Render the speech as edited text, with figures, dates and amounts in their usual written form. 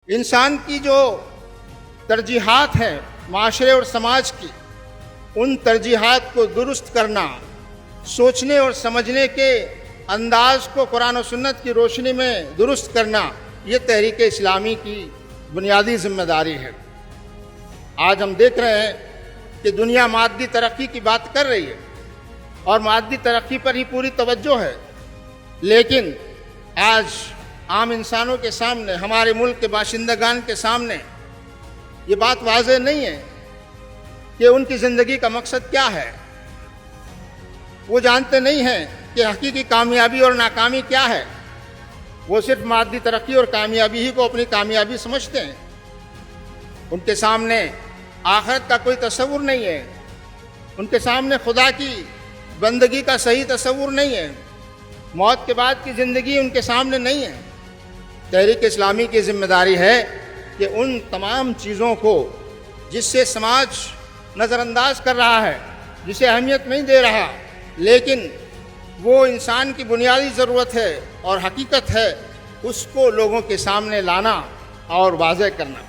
انسان کی جو ترجیحات ہیں معاشرے اور سماج کی، ان ترجیحات کو درست کرنا، سوچنے اور سمجھنے کے انداز کو قرآن و سنت کی روشنی میں درست کرنا، یہ تحریک اسلامی کی بنیادی ذمہ داری ہے۔ آج ہم دیکھ رہے ہیں کہ دنیا مادی ترقی کی بات کر رہی ہے اور مادی ترقی پر ہی پوری توجہ ہے، لیکن آج عام انسانوں کے سامنے، ہمارے ملک کے باشندگان کے سامنے یہ بات واضح نہیں ہے کہ ان کی زندگی کا مقصد کیا ہے۔ وہ جانتے نہیں ہیں کہ حقیقی کامیابی اور ناکامی کیا ہے۔ وہ صرف مادی ترقی اور کامیابی ہی کو اپنی کامیابی سمجھتے ہیں۔ ان کے سامنے آخرت کا کوئی تصور نہیں ہے، ان کے سامنے خدا کی بندگی کا صحیح تصور نہیں ہے، موت کے بعد کی زندگی ان کے سامنے نہیں ہے۔ تحریک اسلامی کی ذمہ داری ہے کہ ان تمام چیزوں کو جس سے سماج نظر انداز کر رہا ہے، جسے اہمیت نہیں دے رہا، لیکن وہ انسان کی بنیادی ضرورت ہے اور حقیقت ہے، اس کو لوگوں کے سامنے لانا اور واضح کرنا۔